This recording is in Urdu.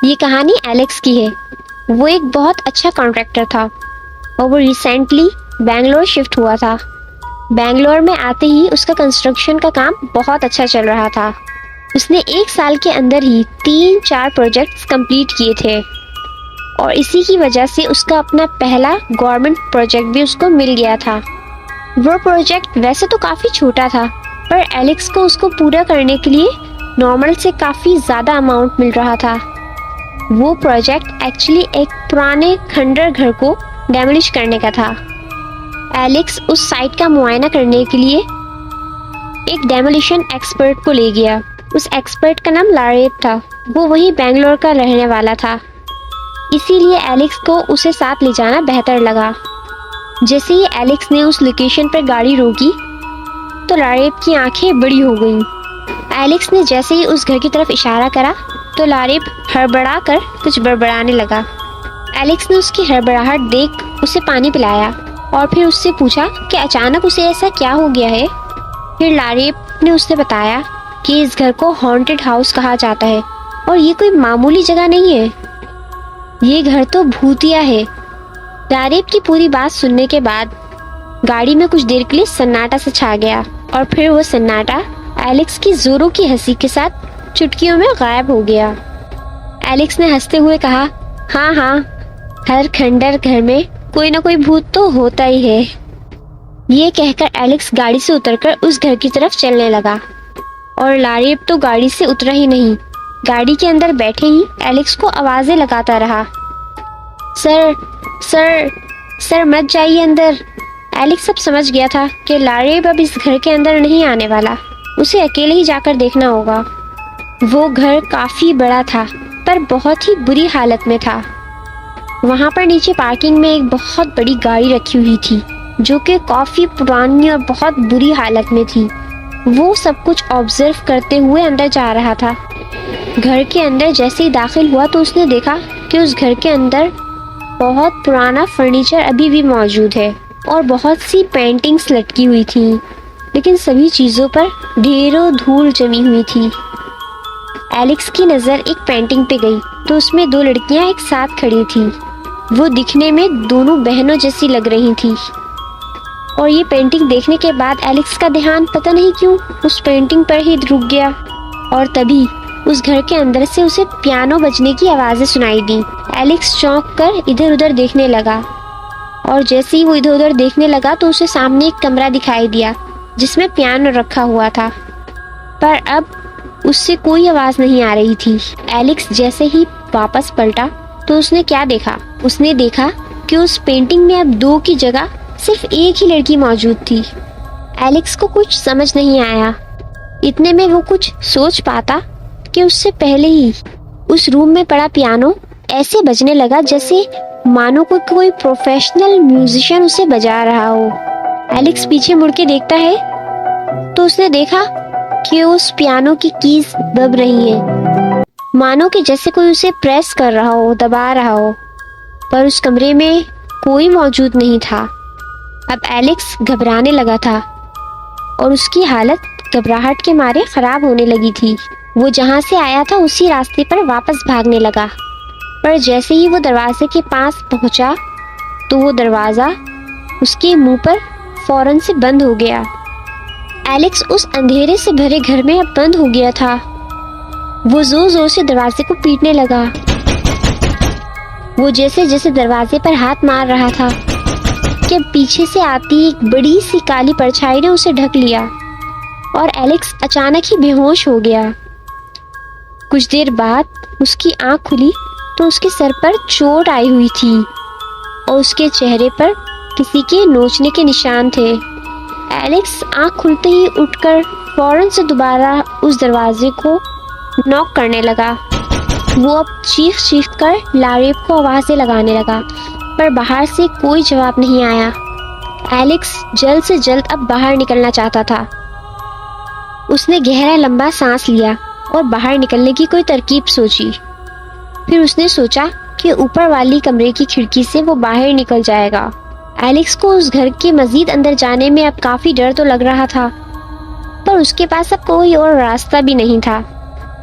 یہ کہانی ایلیکس کی ہے۔ وہ ایک بہت اچھا کانٹریکٹر تھا اور وہ ریسنٹلی بنگلور شفٹ ہوا تھا۔ بنگلور میں آتے ہی اس کا کنسٹرکشن کا کام بہت اچھا چل رہا تھا۔ اس نے 1 سال کے اندر ہی 3-4 پروجیکٹس کمپلیٹ کیے تھے اور اسی کی وجہ سے اس کا اپنا پہلا گورنمنٹ پروجیکٹ بھی اس کو مل گیا تھا۔ وہ پروجیکٹ ویسے تو کافی چھوٹا تھا، پر ایلیکس کو اس کو پورا کرنے کے لیے نارمل سے کافی زیادہ اماؤنٹ مل رہا تھا۔ وہ پروجیکٹ ایکچولی ایک پرانے کھنڈر گھر کو ڈیمولش کرنے کا تھا۔ ایلیکس اس سائٹ کا معائنہ کرنے کے لیے ایک ڈیمولیشن ایکسپرٹ کو لے گیا۔ اس ایکسپرٹ کا نام لاریب تھا۔ وہ وہی بنگلور کا رہنے والا تھا، اسی لیے ایلیکس کو اسے ساتھ لے جانا بہتر لگا۔ جیسے ہی ایلیکس نے اس لوکیشن پر گاڑی روکی تو لاریب کی آنکھیں بڑی ہو گئیں۔ ایلیکس نے جیسے ہی اس گھر کی طرف اشارہ کرا تو لاریب ہڑبڑا کر کچھ بڑبڑانے لگا۔ ایلیکس نے اس کی ہڑبڑاہٹ دیکھ اسے پانی پلایا اور پھر اس سے پوچھا کہ اچانک اسے ایسا کیا ہو گیا ہے۔ پھر لاریب نے اسے بتایا کہ اس گھر کو ہانٹڈ ہاؤس کہا جاتا ہے اور یہ کوئی معمولی جگہ نہیں ہے، یہ گھر تو بھوتیا ہے۔ لاریب کی پوری بات سننے کے بعد گاڑی میں کچھ دیر کے لیے سناٹا سے چھا گیا اور پھر وہ سناٹا ایلیکس کی زوروں کی ہنسی کے ساتھ چٹکیوں میں غائب ہو گیا۔ ایلیکس نے ہنستے ہوئے کہا، ہاں ہاں، ہر کھنڈر گھر میں کوئی نہ کوئی بھوت تو ہوتا ہی ہے۔ یہ کہہ کر ایلیکس گاڑی سے اتر کر اس گھر کی طرف چلنے لگا اور لاریب تو گاڑی سے اترا ہی نہیں۔ گاڑی کے اندر بیٹھے ہی ایلیکس کو آوازیں لگاتا رہا، سر سر سر مت جائیے اندر۔ ایلیکس اب سمجھ گیا تھا کہ لاریب اب اس گھر کے اندر نہیں آنے والا، اسے اکیلے ہی جا کر دیکھنا ہوگا۔ وہ گھر کافی بڑا تھا پر بہت ہی بری حالت میں تھا۔ وہاں پر نیچے پارکنگ میں ایک بہت بڑی گاڑی رکھی ہوئی تھی جو کہ کافی پرانی اور بہت بری حالت میں تھی۔ وہ سب کچھ آبزرو کرتے ہوئے اندر جا رہا تھا۔ گھر کے اندر جیسے ہی داخل ہوا تو اس نے دیکھا کہ اس گھر کے اندر بہت پرانا فرنیچر ابھی بھی موجود ہے اور بہت سی پینٹنگز لٹکی ہوئی تھیں، لیکن سبھی چیزوں پر ڈھیروں دھول جمی ہوئی تھی۔ ایلیکس کی نظر ایک پینٹنگ پہ گئی تو اس میں 2 لڑکیاں ایک ساتھ کھڑی تھیں۔ وہ دکھنے میں دونوں بہنوں جیسی لگ رہی تھیں اور یہ پینٹنگ دیکھنے کے بعد ایلیکس کا دھیان پتہ نہیں کیوں اس پینٹنگ پر ہی رک گیا اور تبھی اس گھر کے اندر سے اسے پیانو بجنے کی آوازیں سنائی دیں۔ ایلیکس چونک کر ادھر ادھر دیکھنے لگا اور جیسے ہی وہ ادھر ادھر دیکھنے لگا تو اسے سامنے ایک کمرہ دکھائی دیا جس میں پیانو رکھا ہوا تھا، پر اب اس سے کوئی آواز نہیں آ رہی تھی۔ ایلیکس جیسے ہی واپس پلٹا تو اس نے کیا دیکھا؟ اس نے دیکھا کہ اس پینٹنگ میں اب 2 کی جگہ صرف ایک ہی لڑکی موجود تھی۔ ایلیکس کو کچھ سمجھ نہیں آیا۔ اتنے میں وہ کچھ سوچ پاتا کہ اس سے پہلے ہی اس روم میں پڑا پیانو ایسے بجنے لگا جیسے مانو کوئی پروفیشنل میوزیشین اسے بجا رہا ہو۔ ایلیکس پیچھے مڑ کے دیکھتا ہے تو اس نے دیکھا کہ اس پیانو کی کیز دب رہی ہیں، مانو کہ جیسے کوئی اسے پریس کر رہا ہو، دبا رہا ہو، پر اس کمرے میں کوئی موجود نہیں تھا۔ اب ایلیکس گھبرانے لگا تھا اور اس کی حالت گھبراہٹ کے مارے خراب ہونے لگی تھی۔ وہ جہاں سے آیا تھا اسی راستے پر واپس بھاگنے لگا، پر جیسے ہی وہ دروازے کے پاس پہنچا تو وہ دروازہ اس کے منہ پر فوراً سے بند ہو گیا۔ ایلیکس اس اندھیرے سے بھرے گھر میں اب بند ہو گیا تھا۔ وہ زور زور سے دروازے کو پیٹنے لگا۔ وہ جیسے جیسے دروازے پر ہاتھ مار رہا تھا کہ پیچھے سے آتی ایک بڑی سی کالی پرچھائی نے اسے ڈھک لیا اور ایلیکس اچانک ہی بے ہوش ہو گیا۔ کچھ دیر بعد اس کی آنکھ کھلی تو اس کے سر پر چوٹ آئی ہوئی تھی اور اس کے چہرے پر کسی کے نوچنے کے نشان تھے۔ ایلیکس آنکھ کھلتے ہی اٹھ کر فوراً سے دوبارہ اس دروازے کو ناک کرنے لگا۔ وہ اب چیخ چیخ کر لاریب کو آوازیں لگانے لگا، پر باہر سے کوئی جواب نہیں آیا۔ ایلیکس جلد سے جلد اب باہر نکلنا چاہتا تھا۔ اس نے گہرا لمبا سانس لیا اور باہر نکلنے کی کوئی ترکیب سوچی۔ پھر اس نے سوچا کہ اوپر والی کمرے کی کھڑکی سے وہ باہر نکل جائے گا۔ ایلیکس کو اس گھر کے مزید اندر جانے میں اب کافی ڈر تو لگ رہا تھا، پر اس کے پاس اب کوئی اور راستہ بھی نہیں تھا۔